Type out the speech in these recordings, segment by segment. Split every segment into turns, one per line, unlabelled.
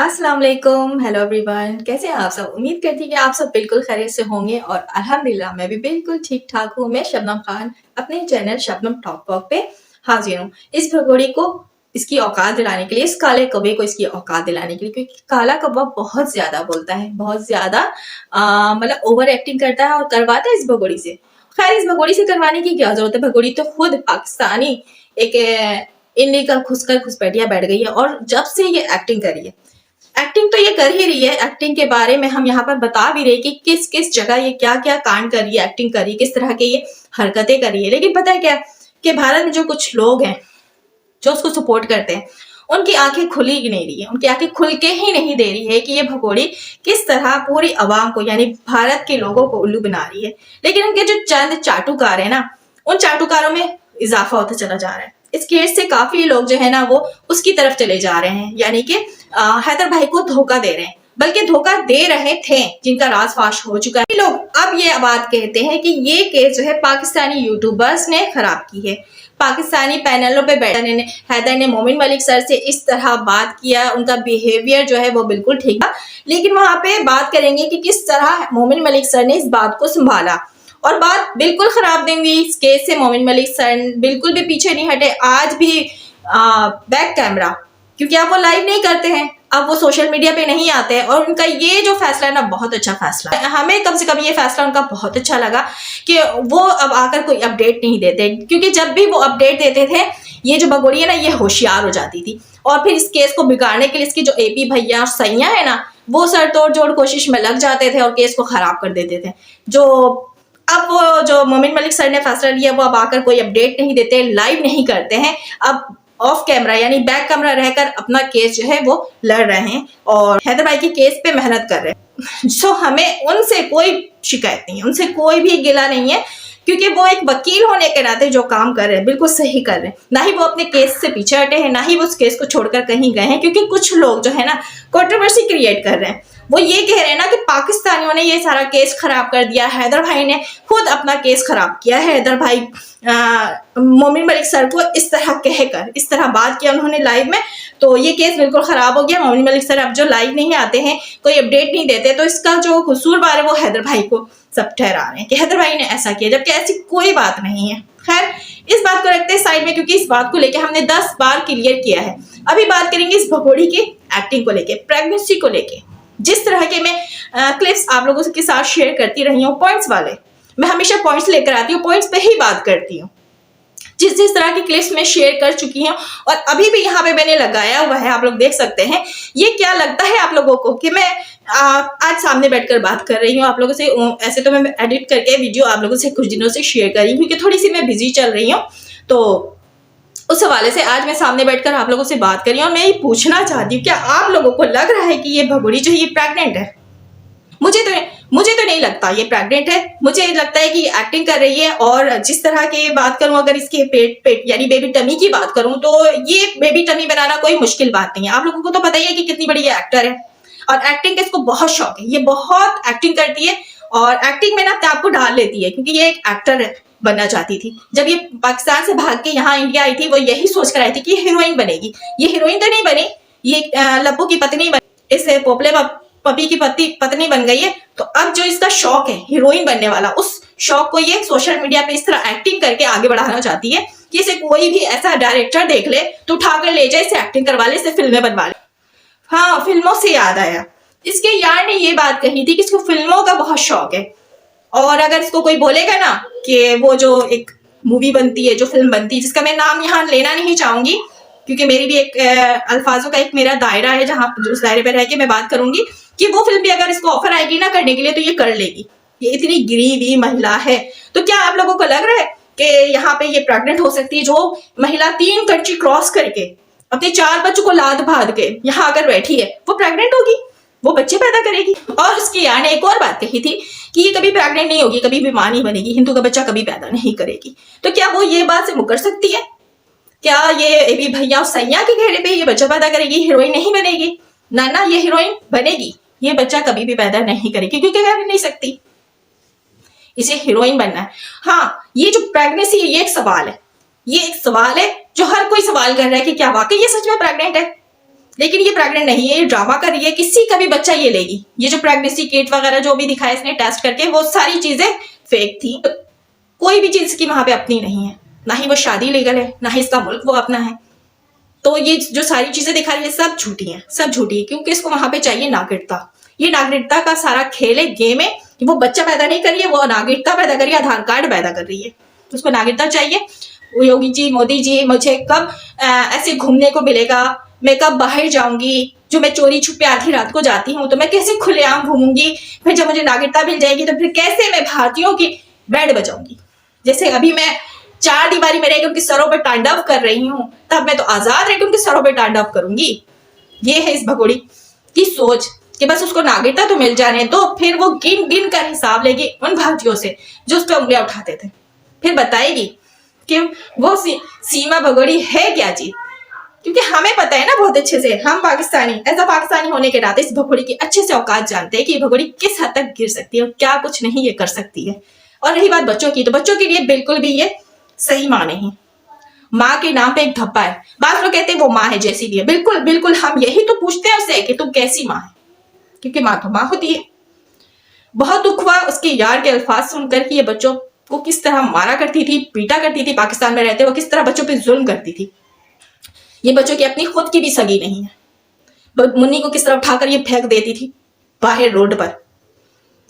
अस्सलाम वालेकुम, hello everyone. कैसे हैं आप सब? उम्मीद करती हूँ कि आप सब बिल्कुल खैरियत से होंगे और अल्हम्दुलिल्लाह मैं भी बिल्कुल ठीक-ठाक हूँ। मैं शबनम खान अपने चैनल शबनम टॉक टॉक पे हाज़िर हूँ। इस भगोड़ी को इसकी औकात दिलाने के लिए, इस काले कौवे को इसकी औकात दिलाने के लिए, क्योंकि काला कौवा बहुत ज़्यादा बोलता है, बहुत ज़्यादा मतलब ओवर एक्टिंग करता है और करवाता है इस भगोड़ी से। खैर इस भगोड़ी से करवाने की क्या ज़रूरत है? भगोड़ी तो खुद पाकिस्तानी एक इंडी का घुसकर घुसपैठिया बैठ गई है और जब से ये एक्टिंग करी है, एक्टिंग तो ये कर ही रही है। एक्टिंग के बारे में हम यहाँ पर बता भी रहे कि किस किस जगह ये क्या क्या कांड कर रही है, एक्टिंग कर रही है, किस तरह के ये हरकतें कर रही है। लेकिन पता है क्या कि भारत में जो कुछ लोग हैं जो उसको सपोर्ट करते हैं, उनकी आंखें खुली ही नहीं रही है, उनकी आंखें खुल के ही नहीं दे रही है कि ये भगोड़ी किस तरह पूरी आवाम को यानी भारत के लोगों को उल्लू बना रही है। लेकिन उनके जो चंद चाटुकार है ना, उन चाटुकारों में इजाफा होता चला जा रहा है। इस केस से काफी लोग जो है ना वो उसकी तरफ चले जा रहे हैं, यानी कि हैदर भाई को धोखा दे रहे हैं, बल्कि धोखा दे रहे थे जिनका राज फाश हो चुका है। लोग अब ये बात कहते हैं कि ये केस जो है पाकिस्तानी यूट्यूबर्स ने खराब की है। पाकिस्तानी पैनलों पे बैठने ने हैदर ने मोमिन मलिक सर से इस तरह बात किया, उनका बिहेवियर जो है वो बिल्कुल ठीक था। लेकिन वहां पे बात करेंगे कि किस तरह मोमिन मलिक सर ने इस बात को संभाला और बात बिल्कुल खराब नहीं हुई। इस केस से मोमिन मलिक सर बिल्कुल भी पीछे नहीं हटे। आज भी बैक कैमरा, क्योंकि आप वो लाइव नहीं करते हैं, अब वो सोशल मीडिया पे नहीं आते हैं और उनका ये जो फैसला है ना बहुत अच्छा फैसला है। हमें कम से कम ये फैसला उनका बहुत अच्छा लगा कि वो अब आकर कोई अपडेट नहीं देते, क्योंकि जब भी वो अपडेट देते थे ये जो भगोड़ी है ना ये होशियार हो जाती थी और फिर इस केस को बिगाड़ने के लिए इसके जो एपी भैया और सैया है ना वो सर तोड़ जोड़ कोशिश में लग जाते थे और केस को खराब कर देते थे। जो अब वो जो मोमिन मलिक सर ने फैसला लिया वो अब आकर कोई अपडेट नहीं देते, लाइव नहीं करते हैं, अब ऑफ कैमरा यानी बैक कैमरा रहकर अपना केस जो है वो लड़ रहे हैं और हैदर भाई के केस पे मेहनत कर रहे हैं। सो हमें उनसे कोई शिकायत नहीं है, उनसे कोई भी गिला नहीं है, क्योंकि वो एक वकील होने के नाते जो काम कर रहे हैं बिल्कुल सही कर रहे हैं। ना ही वो अपने केस से पीछे हटे हैं, ना ही वो उस केस को छोड़कर कहीं गए हैं, क्योंकि कुछ लोग जो है ना कंट्रोवर्सी क्रिएट कर रहे हैं। वो ये कह रहे हैं ना कि पाकिस्तानियों ने ये सारा केस खराब कर दिया, हैदर भाई ने खुद अपना केस खराब किया है। हैदर भाई मोमिन मलिक सर को इस तरह कहकर इस तरह बात किया उन्होंने लाइव में, तो ये केस बिल्कुल खराब हो गया। मोमिन मलिक सर अब जो लाइव नहीं आते हैं, कोई अपडेट नहीं देते, तो इसका जो कसूरवार है वो हैदर भाई को सब ठहरा रहे हैं कि हैदर भाई ने ऐसा किया, जबकि ऐसी कोई बात नहीं है। खैर इस बात को रखते हैं साइड में, क्योंकि इस बात को लेके हमने 10 बार क्लियर किया है। अभी बात करेंगे इस भगोड़ी की एक्टिंग को लेके, प्रेगनेंसी को लेके। जिस तरह के मैं क्लिप्स आप लोगों के साथ शेयर करती रही हूँ पॉइंट्स वाले, मैं हमेशा पॉइंट्स लेकर आती हूँ, पॉइंट्स पे ही बात करती हूँ। जिस जिस तरह की क्लिप्स में शेयर कर चुकी हूँ और अभी भी यहाँ पे मैंने लगाया हुआ है, आप लोग देख सकते हैं। ये क्या लगता है आप लोगों को कि मैं आज सामने बैठकर बात कर रही हूँ आप लोगों से। ऐसे तो मैं एडिट करके वीडियो आप लोगों से कुछ दिनों से शेयर कर रही हूँ, क्योंकि थोड़ी सी मैं बिजी चल रही हूँ, तो उस हवाले से आज मैं सामने बैठकर आप लोगों से बात कर रही हूँ और मैं ये पूछना चाहती हूँ क्या आप लोगों को लग रहा है कि ये भगोड़ी जो है ये प्रेग्नेंट है? मुझे तो नहीं लगता ये प्रेग्नेंट है। मुझे लगता है कि एक्टिंग कर रही है। और जिस तरह की बात करूं, अगर इसके पेट यानी बेबी टमी की बात करूं, तो ये बेबी टमी बनाना कोई मुश्किल बात नहीं है। आप लोगों को तो पता ही है कि कितनी बड़ी ये एक्टर है और एक्टिंग का इसको बहुत शौक है, ये बहुत एक्टिंग करती है और एक्टिंग में ना अपने आप को ढाल लेती है, क्योंकि ये एक एक्टर बनना चाहती थी। जब ये पाकिस्तान से भाग के यहाँ इंडिया आई थी, वो यही सोच कर आई थी कि हीरोइन बनेगी। ये हीरोइन तो नहीं बनी, ये लब्बू की पत्नी बनी, इस पोपले पपी की पत्नी बन गई है। तो अब जो इसका शौक है हीरोइन बनने वाला, उस शौक को ये सोशल मीडिया पे इस तरह एक्टिंग करके आगे बढ़ाना चाहती है कि इसे कोई भी ऐसा डायरेक्टर देख ले तो उठाकर ले जाए, इसे एक्टिंग करवा ले, इसे फिल्में बनवा ले। हाँ, फिल्मों से याद आया, इसके यार ने ये बात कही थी कि इसको फिल्मों का बहुत शौक है। और अगर इसको कोई बोलेगा ना कि वो जो एक मूवी बनती है, जो फिल्म बनती है, जिसका मैं नाम यहाँ लेना नहीं चाहूंगी, क्योंकि मेरी भी एक अल्फाजों का एक मेरा दायरा है जहां उस दायरे पर रह के मैं बात करूंगी, कि वो फिल्म भी अगर इसको ऑफर आएगी ना करने के लिए तो ये कर लेगी। ये इतनी गिरी हुई महिला है। तो क्या आप लोगों को लग रहा है कि यहाँ पे ये प्रेग्नेंट हो सकती है? जो महिला 3 कंट्री क्रॉस करके अपने 4 बच्चों को लाद भाद के यहाँ आकर बैठी है, वो प्रेग्नेंट होगी, वो बच्चे पैदा करेगी। और उसकी यार ने एक और बात कही थी कि ये कभी प्रेग्नेंट नहीं होगी, कभी भी मां नहीं बनेगी, हिंदू का बच्चा कभी पैदा नहीं करेगी। तो क्या वो ये बात से मुकर सकती है? क्या ये एबी भैया और सैया के घेरे पे ये बच्चा पैदा करेगी, हीरोइन नहीं बनेगी? ना, ये हीरोइन बनेगी, ये बच्चा कभी भी पैदा नहीं करेगी, क्योंकि कर नहीं सकती, इसे हीरोइन बनना है। हाँ, ये जो प्रेगनेंसी है ये एक सवाल है, ये एक सवाल है जो हर कोई सवाल कर रहा है कि क्या वाकई ये सच में प्रेग्नेंट है? लेकिन ये प्रेग्नेंट नहीं है, ये ड्रामा कर रही है, किसी का भी बच्चा ये लेगी। ये जो प्रेगनेंसी किट वगैरह जो भी दिखाया इसने टेस्ट करके, वो सारी चीजें फेक थी। कोई भी चीज की वहां पे अपनी नहीं है, ना ही वो शादी लीगल है, ना ही इसका मुल्क वो अपना है। तो ये जो सारी चीजें दिखा रही है सब झूठी है, सब झूठी है, क्योंकि इसको वहां पे चाहिए नागरिकता। ये नागरिकता का सारा खेल है, गेम है कि वो बच्चा पैदा नहीं कर रही है, वो नागरिकता पैदा कर रही है, आधार कार्ड पैदा कर रही है, तो उसको नागरिकता चाहिए। योगी जी, मोदी जी, मुझे कब ऐसे घूमने को मिलेगा, मैं कब बाहर जाऊंगी, जो मैं चोरी छुपे आधी रात को जाती हूँ तो मैं कैसे खुलेआम घूमूंगी, फिर जब मुझे नागरिकता मिल जाएगी तो फिर कैसे मैं भारतीयों की बैंड बजाऊंगी। जैसे अभी मैं चार दीवारी में रहकर उनके सरों पर तांडव कर रही हूँ, तब मैं तो आजाद रहकर उनके सरों पर तांडव करूंगी। ये है इस भगोड़ी की सोच कि बस उसको नागरिकता तो मिल जाने दो, फिर वो गिन गिन कर हिसाब लेगी उन भारतीयों से जो उस पर उंगलियां उठाते थे, फिर बताएगी कि वो सीमा भगोड़ी है क्या चीज। क्योंकि हमें पता है ना बहुत अच्छे से, हम पाकिस्तानी, ऐसा पाकिस्तानी होने के नाते इस भगोड़ी की अच्छे से औकात जानते हैं कि ये भगोड़ी किस हद तक गिर सकती है और क्या कुछ नहीं ये कर सकती है। और रही बात बच्चों की, तो बच्चों के लिए बिल्कुल भी ये सही माँ नहीं। माँ के नाम पे एक धब्बा है। बात लोग कहते हैं वो माँ है जैसी भी है, बिल्कुल बिल्कुल हम यही तो पूछते हैं उससे कि तुम कैसी माँ है, क्योंकि माँ तो माँ होती है। बहुत दुख हुआ उसके यार के अल्फाज सुनकर कि ये बच्चों को किस तरह मारा करती थी, पीटा करती थी, पाकिस्तान में रहते हुए किस तरह बच्चों पे जुल्म करती थी। ये बच्चों की अपनी खुद की भी सगी नहीं है। मुन्नी को किस तरह उठाकर ये फेंक देती थी बाहर रोड पर,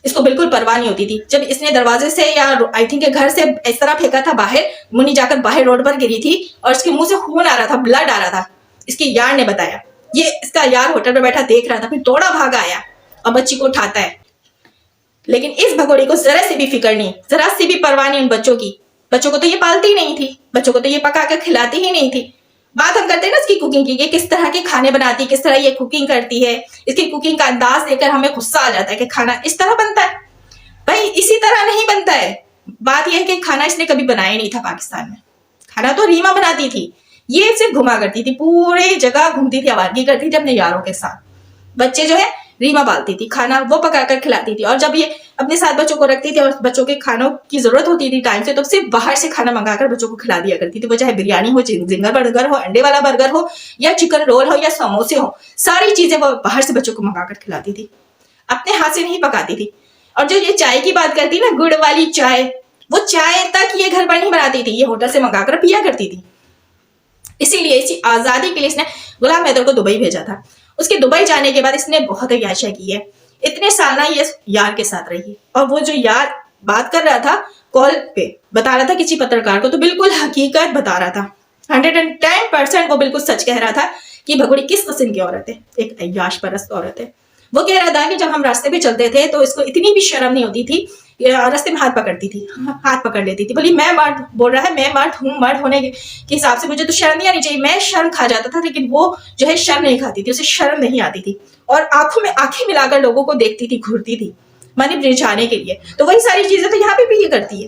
इसको बिल्कुल परवाह नहीं होती थी। जब इसने दरवाजे से या आई थिंक घर से इस तरह फेंका था बाहर, मुन्नी जाकर बाहर रोड पर गिरी थी और इसके मुंह से खून आ रहा था, ब्लड आ रहा था। इसके यार ने बताया, ये इसका यार होटल में बैठा देख रहा था, फिर दौड़ा भागा आया और बच्ची को उठाता है। लेकिन इस भगोड़ी को जरा से भी फिक्र नहीं, जरा सी भी परवाह नहीं उन बच्चों की। बच्चों को तो ये पालती नहीं थी, बच्चों को तो ये पका कर खिलाती ही नहीं थी। बात हम करते हैं ना इसकी कुकिंग की, किस तरह के खाने बनाती है, किस तरह ये कुकिंग करती है, इसकी कुकिंग का अंदाज देखकर हमें गुस्सा आ जाता है कि खाना इस तरह बनता है। भाई इसी तरह नहीं बनता है। बात यह है कि खाना इसने कभी बनाया नहीं था पाकिस्तान में, खाना तो रीमा बनाती थी। ये सिर्फ घुमा करती थी, पूरे जगह घूमती थी, आवारगी करती थी अपने यारों के साथ। बच्चे जो है रीमा पालती थी, खाना वो पकाकर खिलाती थी, और जब ये अपने साथ बच्चों को रखती थी और बच्चों के खानों की जरूरत होती थी टाइम से, तो सिर्फ बाहर से खाना मंगाकर बच्चों को खिला दिया करती थी। वो चाहे बिरयानी हो, जिंगर बर्गर हो, अंडे वाला बर्गर हो, या चिकन रोल हो, या समोसे हो, सारी चीजें वो बाहर से बच्चों को मंगाकर खिलाती थी, अपने हाथ से नहीं पकाती थी। और जो ये चाय की बात करती ना, गुड़ वाली चाय, वो चाय तक ये घर पर नहीं बनाती थी, ये होटल से मंगाकर पिया करती थी। इसीलिए इसी आजादी के लिए इसने गुलाम हैदर को दुबई भेजा था। उसके दुबई जाने के बाद इसने बहुत अय्याशा की है। इतने साल ना ये यार के साथ रही, और वो जो यार बात कर रहा था कॉल पे, बता रहा था किसी पत्रकार को, तो बिल्कुल हकीकत बता रहा था। 110% वो बिल्कुल सच कह रहा था कि भगोड़ी किस किस्म की औरत है, एक अय्याश परस्त औरत है। वो कह रहा था कि जब हम रास्ते पे चलते थे तो इसको इतनी भी शर्म नहीं होती थी, रास्ते में हाथ पकड़ती थी, हाथ पकड़ लेती थी। बोली मैं मर्द, बोल रहा है मैं मर्द हूँ, मर्द होने के हिसाब से मुझे तो शर्म नहीं आनी चाहिए। मैं शर्म खा जाता था, लेकिन वो जो है शर्म नहीं खाती थी, उसे शर्म नहीं आती थी, और आंखों में आंखें मिलाकर लोगों को देखती थी, घूरती थी माने रिझाने के लिए। तो वही सारी चीजें तो यहाँ पे भी ये करती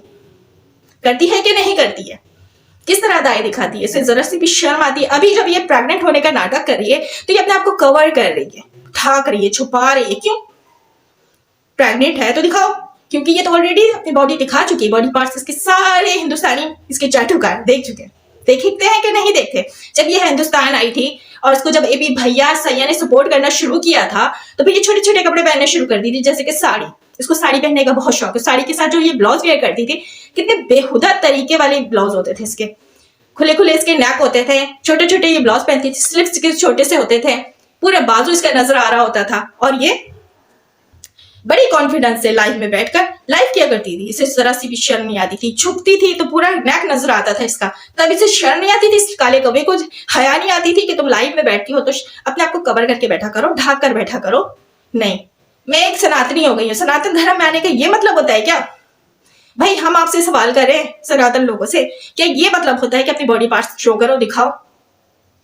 है कि नहीं करती है, किस तरह दाएं दिखाती है, इसे जरा सी भी शर्म आती है। अभी जब ये प्रेग्नेंट होने का नाटक कर रही है तो ये अपने आप को कवर कर रही है, ढाक रही है, छुपा रही है। क्यों? प्रेग्नेंट है तो दिखाओ, क्योंकि ये तो ऑलरेडी अपनी बॉडी दिखा चुकी है, बॉडी पार्ट्स इसके सारे हिंदुस्तानी इसके चाटुकार देख चुके हैं। देखते हैं कि नहीं देखते? जब ये हिंदुस्तान आई थी और इसको जब एबी भैया सैया ने सपोर्ट करना शुरू किया था, तो फिर ये छोटे छोटे कपड़े पहनने शुरू कर दी थी, जैसे कि साड़ी। इसको साड़ी पहनने का बहुत शौक है। साड़ी के साथ जो ये ब्लाउज वेयर करती थी, कितने बेहुदा तरीके वाले ब्लाउज होते थे इसके, खुले खुले इसके नेक होते थे, छोटे छोटे ये ब्लाउज पहनती थी, स्लीव्स के छोटे से होते थे, पूरे बाजू इसका नजर आ रहा होता था, और ये बड़ी कॉन्फिडेंस से लाइव में बैठकर लाइव किया करती थी। इसे जरा सी भी शर्म नहीं आती थी, छुपती थी तो पूरा नेक नजर आता था इसका, तब इसे शर्म नहीं आती थी, इस काले कौवे को हया नहीं आती थी कि तुम लाइव में बैठती हो तो अपने आप को कवर करके बैठा करो, ढाक कर बैठा करो। नहीं, मैं एक सनातनी हो गई हूँ, सनातन धर्म में आने का ये मतलब होता है क्या? भाई हम आपसे सवाल करें सनातन लोगों से, क्या ये मतलब होता है कि अपनी बॉडी पार्ट्स शो करो, दिखाओ?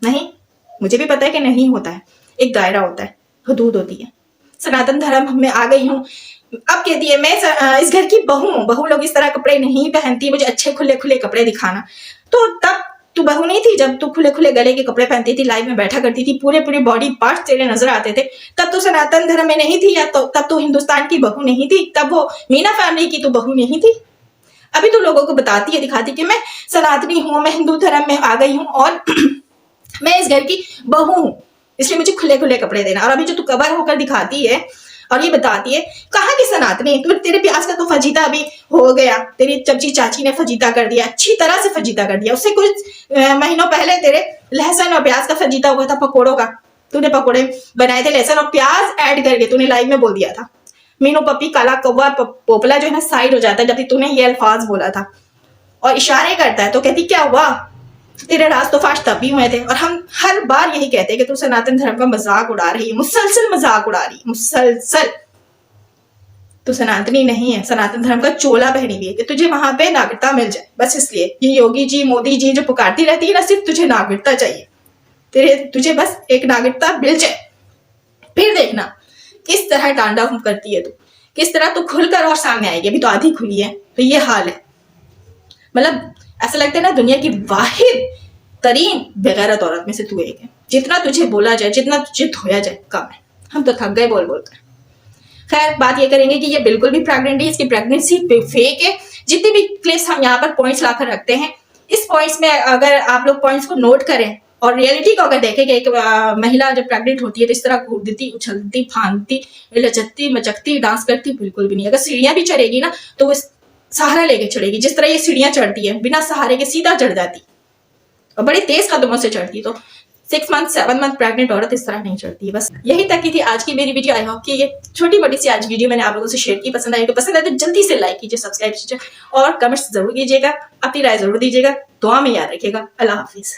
नहीं, मुझे भी पता है कि नहीं होता है। एक दायरा होता है, हदूद होती है। सनातन धर्म में आ गई हूँ, अब कहती है मैं इस घर की बहू हूँ, बहू लोग इस तरह कपड़े नहीं पहनती, मुझे अच्छे खुले खुले कपड़े दिखाना। तो तब तू बहू नहीं थी जब तू खुले खुले गले के कपड़े पहनती थी, लाइव में बैठा करती थी, पूरे पूरे बॉडी पार्ट्स तेरे नजर आते थे, तब तो सनातन धर्म में नहीं थी, या तो तब तो हिंदुस्तान की बहू नहीं थी, तब वो मीना फैमिली की तो बहू नहीं थी। अभी तो लोगों को बताती है, दिखाती कि मैं सनातनी हूँ, मैं हिंदू धर्म में आ गई हूँ और मैं इस घर की बहू हूँ। इसलिए मुझे खुले खुले कपड़े देना। और अभी जो तू कवर होकर दिखाती है और ये बताती है, कहाँ की सनातनी, तो तेरे प्याज का तो फजीता अभी हो गया, तेरी चमची चाची ने फजीता कर दिया, अच्छी तरह से फजीता कर दिया। उससे कुछ महीनों पहले तेरे लहसुन और प्याज का फजीता हुआ था, पकोड़ों का। तूने पकोड़े बनाए थे लहसुन और प्याज ऐड करके, तूने लाइव में बोल दिया था मीनू पप्पी काला कौवा पोपला जो है ना साइड हो जाता है जब तूने ये अल्फाज बोला था, और इशारे करता है तो कहती क्या हुआ, तेरे राज तो फाश तब भी हुए थे। और हम हर बार यही कहते हैं कि तू सनातन धर्म का मजाक उड़ा रही है, मुसलसल मजाक उड़ा रही है, मुसलसल। तू सनातनी नहीं है, सनातन धर्म का चोला पहनी हुई है कि तुझे वहां पे नागरिकता मिल जाए, बस इसलिए। ये योगी जी मोदी जी जो पुकारती रहती है ना, सिर्फ तुझे नागरिकता चाहिए, तुझे बस एक नागरिकता मिल जाए, फिर देखना किस तरह तांडव करती है तू, किस तरह तू खुलकर और सामने आएगी। अभी तो आधी खुली है, तो ये हाल है। मतलब ऐसा लगता है ना दुनिया की वाहिद तरीन बेगैरत औरत में से तू एक है। जितना तुझे बोला जाए, जितना तुझे धोया जाए कम है। हम तो थक गए बोल बोलकर। खैर बात ये करेंगे कि ये बिल्कुल भी प्रेग्नेंट है, इसकी प्रेगनेंसी फेक है। जितने भी क्लिप्स हम यहाँ पर पॉइंट्स लाकर रखते हैं, इस पॉइंट्स में अगर आप लोग पॉइंट्स को नोट करें और रियलिटी को अगर देखें कि एक महिला जब प्रेग्नेंट होती है तो इस तरह कूदती, उछलती, फांदती, लचकती, मचकती, डांस करती बिल्कुल भी नहीं। अगर सीढ़ियां भी चढ़ेगी ना तो वो सहारा लेके चढ़ेगी, जिस तरह ये सीढ़ियां चढ़ती है बिना सहारे के सीधा चढ़ जाती और बड़ी तेज कदमों से चढ़ती। तो 6 मंथ 7 मंथ प्रेग्नेंट औरत इस तरह नहीं चढ़ती। बस यही तक की थी आज की मेरी वीडियो। आई होप कि ये छोटी मोटी सी आज वीडियो मैंने आप लोगों से शेयर की पसंद आई तो पसंद आए तो जल्दी से लाइक कीजिए, सब्सक्राइब कीजिए और कमेंट्स जरूर कीजिएगा, अपनी राय जरूर दीजिएगा। दुआ में याद रखिएगा। अल्लाह हाफिज।